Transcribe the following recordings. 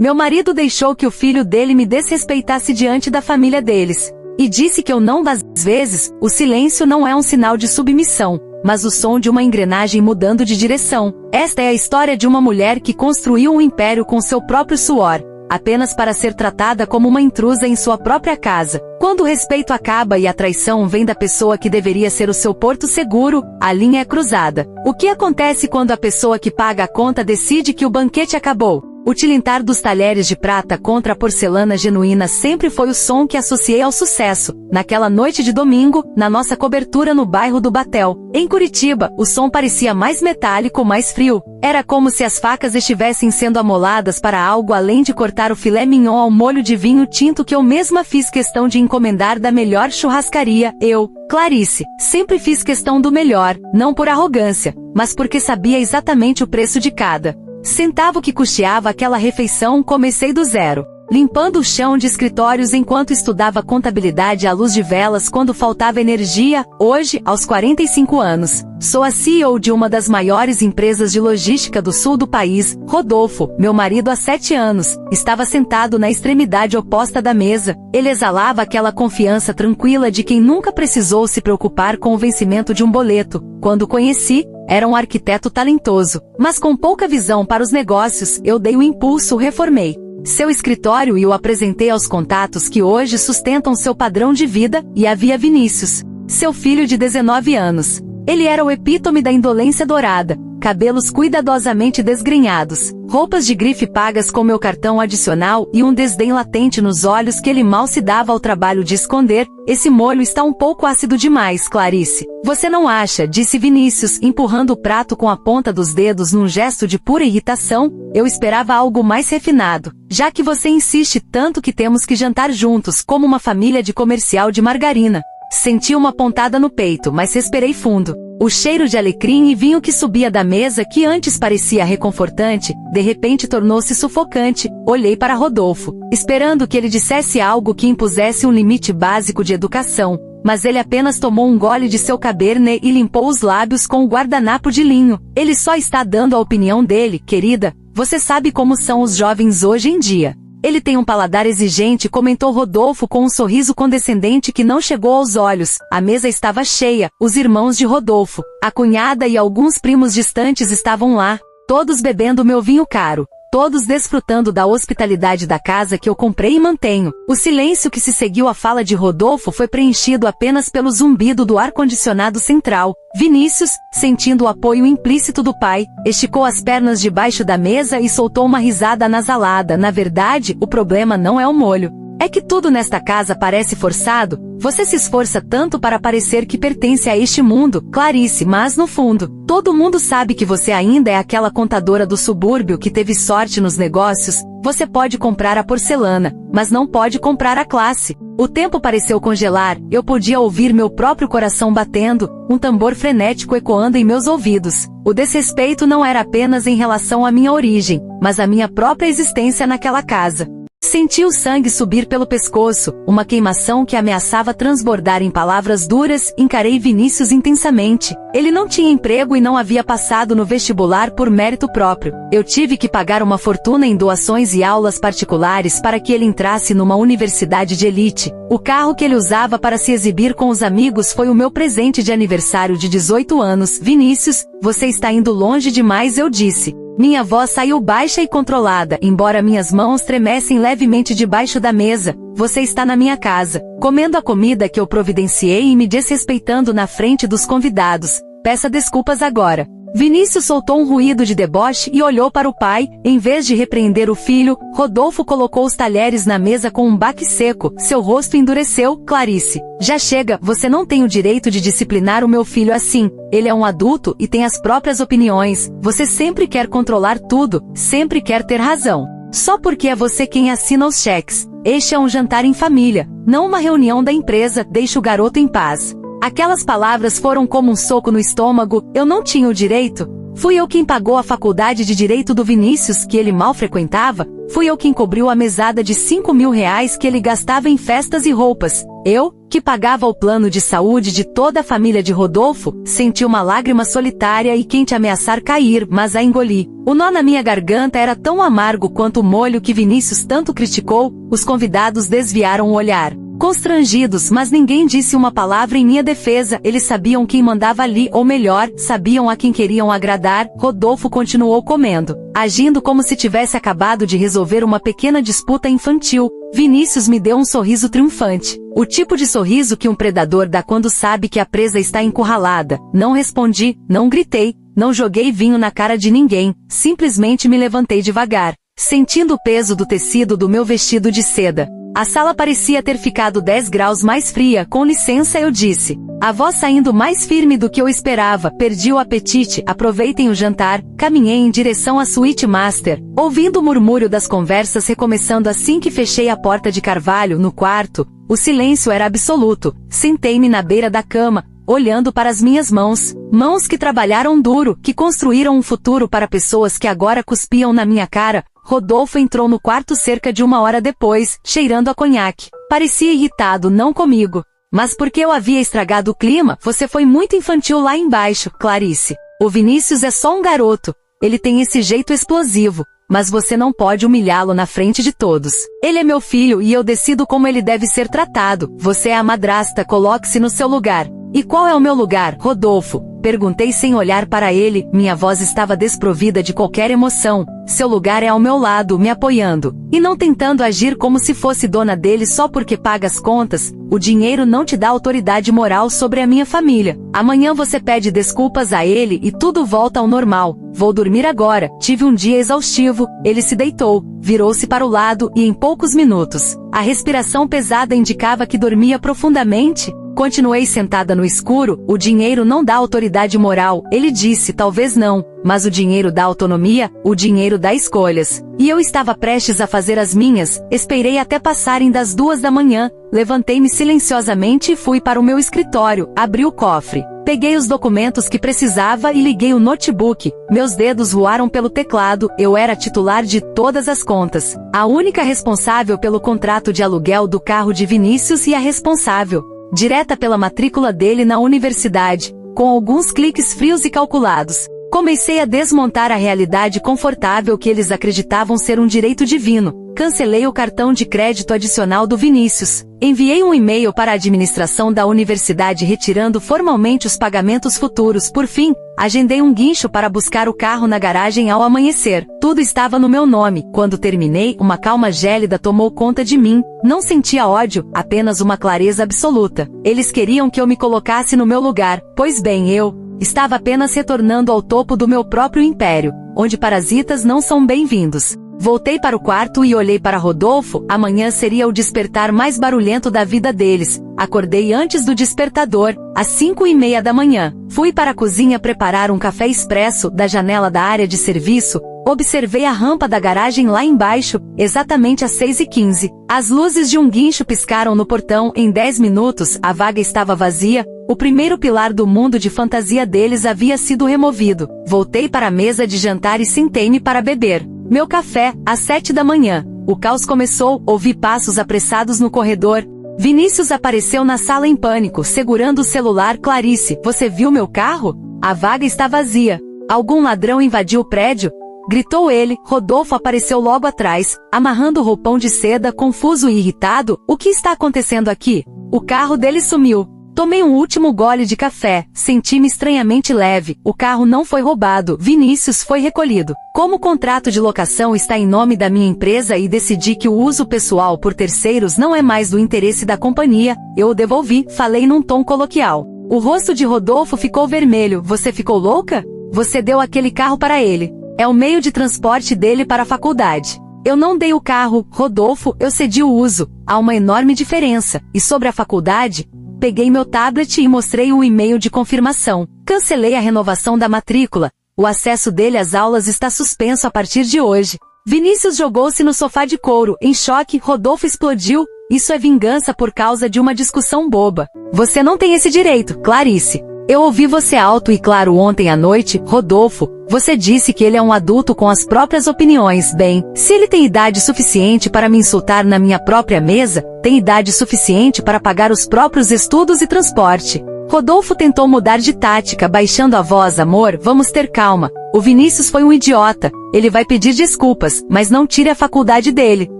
Meu marido deixou que o filho dele me desrespeitasse diante da família deles. E disse que eu não das vezes, o silêncio não é um sinal de submissão, mas o som de uma engrenagem mudando de direção. Esta é a história de uma mulher que construiu um império com seu próprio suor, apenas para ser tratada como uma intrusa em sua própria casa. Quando o respeito acaba e a traição vem da pessoa que deveria ser o seu porto seguro, a linha é cruzada. O que acontece quando a pessoa que paga a conta decide que o banquete acabou? O tilintar dos talheres de prata contra a porcelana genuína sempre foi o som que associei ao sucesso. Naquela noite de domingo, na nossa cobertura no bairro do Batel, em Curitiba, o som parecia mais metálico, mais frio. Era como se as facas estivessem sendo amoladas para algo além de cortar o filé mignon ao molho de vinho tinto que eu mesma fiz questão de encomendar da melhor churrascaria. Eu, Clarice, sempre fiz questão do melhor, não por arrogância, mas porque sabia exatamente o preço de cada centavo que custeava aquela refeição. Comecei do zero, limpando o chão de escritórios enquanto estudava contabilidade à luz de velas quando faltava energia. Hoje, aos 45 anos, sou a CEO de uma das maiores empresas de logística do sul do país. Rodolfo, meu marido há 7 anos, estava sentado na extremidade oposta da mesa. Ele exalava aquela confiança tranquila de quem nunca precisou se preocupar com o vencimento de um boleto. Quando o conheci, era um arquiteto talentoso, mas com pouca visão para os negócios. Eu dei o impulso, reformei seu escritório e o apresentei aos contatos que hoje sustentam seu padrão de vida. E havia Vinícius, seu filho de 19 anos. Ele era o epítome da indolência dourada, cabelos cuidadosamente desgrenhados, roupas de grife pagas com meu cartão adicional e um desdém latente nos olhos que ele mal se dava ao trabalho de esconder. Esse molho está um pouco ácido demais, Clarice. Você não acha? Disse Vinícius, empurrando o prato com a ponta dos dedos num gesto de pura irritação. Eu esperava algo mais refinado, já que você insiste tanto que temos que jantar juntos como uma família de comercial de margarina. Senti uma pontada no peito, mas respirei fundo. O cheiro de alecrim e vinho que subia da mesa, que antes parecia reconfortante, de repente tornou-se sufocante. Olhei para Rodolfo, esperando que ele dissesse algo que impusesse um limite básico de educação, mas ele apenas tomou um gole de seu cabernet e limpou os lábios com o guardanapo de linho. Ele só está dando a opinião dele, querida. Você sabe como são os jovens hoje em dia. Ele tem um paladar exigente, comentou Rodolfo com um sorriso condescendente que não chegou aos olhos. A mesa estava cheia, os irmãos de Rodolfo, a cunhada e alguns primos distantes estavam lá, todos bebendo meu vinho caro, todos desfrutando da hospitalidade da casa que eu comprei e mantenho. O silêncio que se seguiu à fala de Rodolfo foi preenchido apenas pelo zumbido do ar-condicionado central. Vinícius, sentindo o apoio implícito do pai, esticou as pernas debaixo da mesa e soltou uma risada anasalada. Na verdade, o problema não é o molho. É que tudo nesta casa parece forçado. Você se esforça tanto para parecer que pertence a este mundo, Clarice, mas no fundo, todo mundo sabe que você ainda é aquela contadora do subúrbio que teve sorte nos negócios. Você pode comprar a porcelana, mas não pode comprar a classe. O tempo pareceu congelar, eu podia ouvir meu próprio coração batendo, um tambor frenético ecoando em meus ouvidos. O desrespeito não era apenas em relação à minha origem, mas à minha própria existência naquela casa. Senti o sangue subir pelo pescoço, uma queimação que ameaçava transbordar em palavras duras. Encarei Vinícius intensamente. Ele não tinha emprego e não havia passado no vestibular por mérito próprio. Eu tive que pagar uma fortuna em doações e aulas particulares para que ele entrasse numa universidade de elite. O carro que ele usava para se exibir com os amigos foi o meu presente de aniversário de 18 anos. Vinícius, você está indo longe demais, eu disse. Minha voz saiu baixa e controlada, embora minhas mãos tremessem levemente debaixo da mesa. Você está na minha casa, comendo a comida que eu providenciei e me desrespeitando na frente dos convidados. Peça desculpas agora. Vinícius soltou um ruído de deboche e olhou para o pai. Em vez de repreender o filho, Rodolfo colocou os talheres na mesa com um baque seco. Seu rosto endureceu. Clarice, já chega, você não tem o direito de disciplinar o meu filho assim. Ele é um adulto e tem as próprias opiniões. Você sempre quer controlar tudo, sempre quer ter razão. Só porque é você quem assina os cheques. Este é um jantar em família, não uma reunião da empresa. Deixe o garoto em paz. Aquelas palavras foram como um soco no estômago. Eu não tinha o direito? Fui eu quem pagou a faculdade de Direito do Vinícius, que ele mal frequentava? Fui eu quem cobriu a mesada de R$5.000 que ele gastava em festas e roupas? Eu? que pagava o plano de saúde de toda a família de Rodolfo, senti uma lágrima solitária e quente ameaçar cair, mas a engoli. O nó na minha garganta era tão amargo quanto o molho que Vinícius tanto criticou. Os convidados desviaram o olhar, constrangidos, mas ninguém disse uma palavra em minha defesa. Eles sabiam quem mandava ali, ou melhor, sabiam a quem queriam agradar. Rodolfo continuou comendo, agindo como se tivesse acabado de resolver uma pequena disputa infantil. Vinícius me deu um sorriso triunfante. O tipo de sorriso que um predador dá quando sabe que a presa está encurralada. Não respondi, não gritei, não joguei vinho na cara de ninguém, simplesmente me levantei devagar, sentindo o peso do tecido do meu vestido de seda. A sala parecia ter ficado 10 graus mais fria. Com licença, eu disse. A voz saindo mais firme do que eu esperava. Perdi o apetite, aproveitem o jantar. Caminhei em direção à suíte master, ouvindo o murmúrio das conversas recomeçando assim que fechei a porta de carvalho. No quarto, o silêncio era absoluto. Sentei-me na beira da cama, olhando para as minhas mãos. Mãos que trabalharam duro, que construíram um futuro para pessoas que agora cuspiam na minha cara. Rodolfo entrou no quarto cerca de 1 hora depois, cheirando a conhaque. Parecia irritado, não comigo, mas porque eu havia estragado o clima. Você foi muito infantil lá embaixo, Clarice. O Vinícius é só um garoto. Ele tem esse jeito explosivo, mas você não pode humilhá-lo na frente de todos. Ele é meu filho e eu decido como ele deve ser tratado. Você é a madrasta, coloque-se no seu lugar. E qual é o meu lugar, Rodolfo? Perguntei sem olhar para ele. Minha voz estava desprovida de qualquer emoção. Seu lugar é ao meu lado, me apoiando, e não tentando agir como se fosse dona dele só porque paga as contas. O dinheiro não te dá autoridade moral sobre a minha família. Amanhã você pede desculpas a ele e tudo volta ao normal. Vou dormir agora, tive um dia exaustivo. Ele se deitou, virou-se para o lado e em poucos minutos, a respiração pesada indicava que dormia profundamente. Continuei sentada no escuro. O dinheiro não dá autoridade moral, ele disse. Talvez não, mas o dinheiro dá autonomia, o dinheiro dá escolhas. E eu estava prestes a fazer as minhas. Esperei até passarem das 2 da manhã. Levantei-me silenciosamente e fui para o meu escritório. Abri o cofre, peguei os documentos que precisava e liguei o notebook. Meus dedos voaram pelo teclado. Eu era titular de todas as contas, a única responsável pelo contrato de aluguel do carro de Vinícius e a responsável direta pela matrícula dele na universidade. Com alguns cliques frios e calculados, comecei a desmontar a realidade confortável que eles acreditavam ser um direito divino. Cancelei o cartão de crédito adicional do Vinícius. Enviei um e-mail para a administração da universidade retirando formalmente os pagamentos futuros. Por fim, agendei um guincho para buscar o carro na garagem ao amanhecer. Tudo estava no meu nome. Quando terminei, uma calma gélida tomou conta de mim. Não sentia ódio, apenas uma clareza absoluta. Eles queriam que eu me colocasse no meu lugar. Pois bem, eu estava apenas retornando ao topo do meu próprio império, onde parasitas não são bem-vindos. Voltei para o quarto e olhei para Rodolfo. Amanhã seria o despertar mais barulhento da vida deles. Acordei antes do despertador, às 5:30 da manhã. Fui para a cozinha preparar um café expresso. Da janela da área de serviço, observei a rampa da garagem lá embaixo, exatamente às 6:15. As luzes de um guincho piscaram no portão. Em 10 minutos, a vaga estava vazia. O primeiro pilar do mundo de fantasia deles havia sido removido. Voltei para a mesa de jantar e sentei-me para beber meu café. Às 7 da manhã, o caos começou. Ouvi passos apressados no corredor. Vinícius apareceu na sala em pânico, segurando o celular. Clarice, você viu meu carro? A vaga está vazia. Algum ladrão invadiu o prédio? Gritou ele. Rodolfo apareceu logo atrás, amarrando o roupão de seda, confuso e irritado. O que está acontecendo aqui? O carro dele sumiu. Tomei um último gole de café. Senti-me estranhamente leve. O carro não foi roubado. Vinícius foi recolhido. Como o contrato de locação está em nome da minha empresa e decidi que o uso pessoal por terceiros não é mais do interesse da companhia, eu o devolvi. Falei num tom coloquial. O rosto de Rodolfo ficou vermelho. Você ficou louca? Você deu aquele carro para ele. É o meio de transporte dele para a faculdade. Eu não dei o carro, Rodolfo, eu cedi o uso. Há uma enorme diferença. E sobre a faculdade? Peguei meu tablet e mostrei o e-mail de confirmação. Cancelei a renovação da matrícula. O acesso dele às aulas está suspenso a partir de hoje. Vinícius jogou-se no sofá de couro. Em choque, Rodolfo explodiu. Isso é vingança por causa de uma discussão boba. Você não tem esse direito, Clarice. Eu ouvi você alto e claro ontem à noite, Rodolfo. Você disse que ele é um adulto com as próprias opiniões. Bem, se ele tem idade suficiente para me insultar na minha própria mesa, tem idade suficiente para pagar os próprios estudos e transporte. Rodolfo tentou mudar de tática, baixando a voz. Amor, vamos ter calma. O Vinícius foi um idiota. Ele vai pedir desculpas, mas não tire a faculdade dele.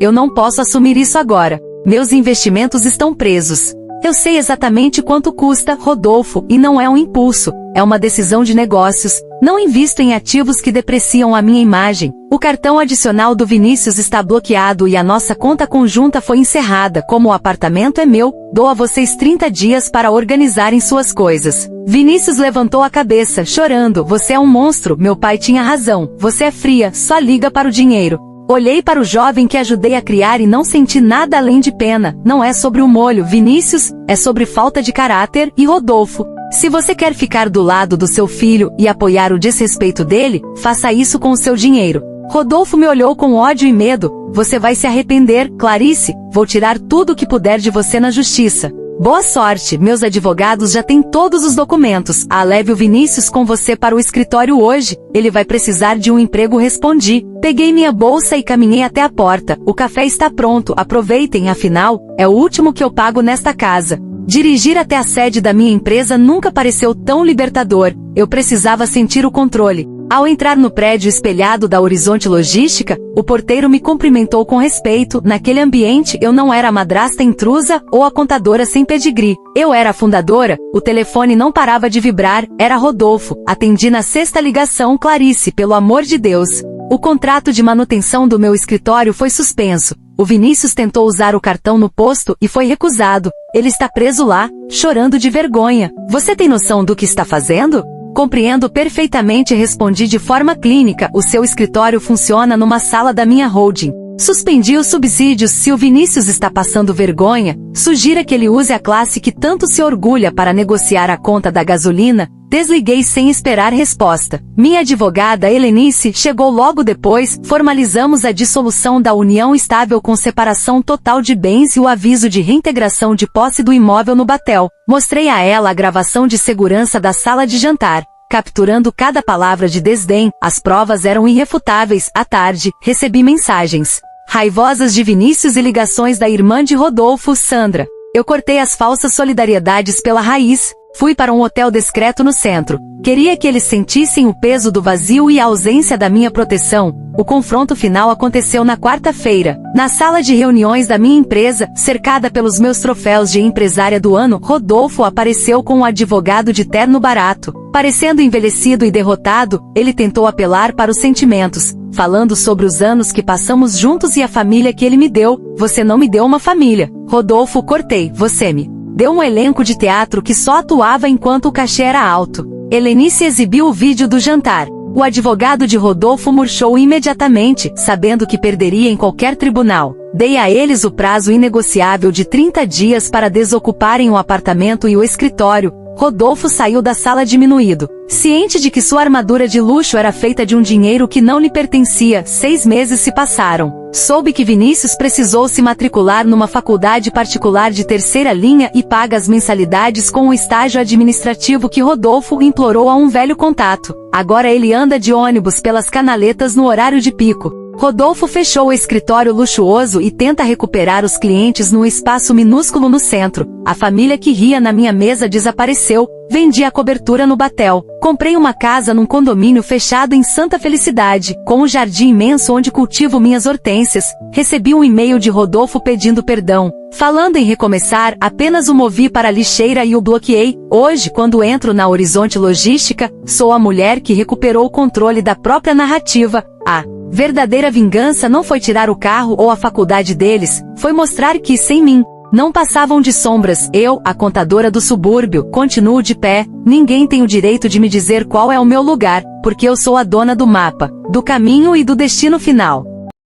Eu não posso assumir isso agora. Meus investimentos estão presos. Eu sei exatamente quanto custa, Rodolfo, e não é um impulso, é uma decisão de negócios. Não invisto em ativos que depreciam a minha imagem. O cartão adicional do Vinícius está bloqueado e a nossa conta conjunta foi encerrada. Como o apartamento é meu, dou a vocês 30 dias para organizarem suas coisas. Vinícius levantou a cabeça, chorando. Você é um monstro, meu pai tinha razão. Você é fria, só liga para o dinheiro. Olhei para o jovem que ajudei a criar e não senti nada além de pena. Não é sobre o molho, Vinícius, é sobre falta de caráter. E Rodolfo, se você quer ficar do lado do seu filho e apoiar o desrespeito dele, faça isso com o seu dinheiro. Rodolfo me olhou com ódio e medo. Você vai se arrepender, Clarice. Vou tirar tudo o que puder de você na justiça. Boa sorte, meus advogados já têm todos os documentos. Leve o Vinícius com você para o escritório hoje, ele vai precisar de um emprego. Respondi. Peguei minha bolsa e caminhei até a porta. O café está pronto, aproveitem, afinal, é o último que eu pago nesta casa. Dirigir até a sede da minha empresa nunca pareceu tão libertador. Eu precisava sentir o controle. Ao entrar no prédio espelhado da Horizonte Logística, o porteiro me cumprimentou com respeito. Naquele ambiente eu não era a madrasta intrusa ou a contadora sem pedigree. Eu era a fundadora. O telefone não parava de vibrar. Era Rodolfo. Atendi na sexta ligação. Clarice, pelo amor de Deus. O contrato de manutenção do meu escritório foi suspenso. O Vinícius tentou usar o cartão no posto e foi recusado. Ele está preso lá, chorando de vergonha. Você tem noção do que está fazendo? Compreendo perfeitamente, respondi de forma clínica. O seu escritório funciona numa sala da minha holding. Suspendi os subsídios. Se o Vinícius está passando vergonha, sugira que ele use a classe que tanto se orgulha para negociar a conta da gasolina. Desliguei sem esperar resposta. Minha advogada Helenice chegou logo depois. Formalizamos a dissolução da união estável com separação total de bens e o aviso de reintegração de posse do imóvel no batel. Mostrei a ela a gravação de segurança da sala de jantar, capturando cada palavra de desdém. As provas eram irrefutáveis. À tarde, recebi mensagens raivosas de Vinícius e ligações da irmã de Rodolfo, Sandra. Eu cortei as falsas solidariedades pela raiz. Fui para um hotel discreto no centro. Queria que eles sentissem o peso do vazio e a ausência da minha proteção. O confronto final aconteceu na quarta-feira. Na sala de reuniões da minha empresa, cercada pelos meus troféus de empresária do ano, Rodolfo apareceu com um advogado de terno barato. Parecendo envelhecido e derrotado, ele tentou apelar para os sentimentos, falando sobre os anos que passamos juntos e a família que ele me deu. Você não me deu uma família, Rodolfo. Cortei. Você me deu um elenco de teatro que só atuava enquanto o cachê era alto. Helenice exibiu o vídeo do jantar. O advogado de Rodolfo murchou imediatamente, sabendo que perderia em qualquer tribunal. Dei a eles o prazo inegociável de 30 dias para desocuparem o apartamento e o escritório. Rodolfo saiu da sala diminuído, ciente de que sua armadura de luxo era feita de um dinheiro que não lhe pertencia. 6 meses se passaram. Soube que Vinícius precisou se matricular numa faculdade particular de terceira linha e paga as mensalidades com o estágio administrativo que Rodolfo implorou a um velho contato. Agora ele anda de ônibus pelas canaletas no horário de pico. Rodolfo fechou o escritório luxuoso e tenta recuperar os clientes num espaço minúsculo no centro. A família que ria na minha mesa desapareceu. Vendi a cobertura no batel. Comprei uma casa num condomínio fechado em Santa Felicidade, com um jardim imenso onde cultivo minhas hortênsias. Recebi um e-mail de Rodolfo pedindo perdão. Falando em recomeçar, apenas o movi para a lixeira e o bloqueei. Hoje, quando entro na Horizonte Logística, sou a mulher que recuperou o controle da própria narrativa. A verdadeira vingança não foi tirar o carro ou a faculdade deles, foi mostrar que, sem mim, não passavam de sombras. Eu, a contadora do subúrbio, continuo de pé. Ninguém tem o direito de me dizer qual é o meu lugar, porque eu sou a dona do mapa, do caminho e do destino final.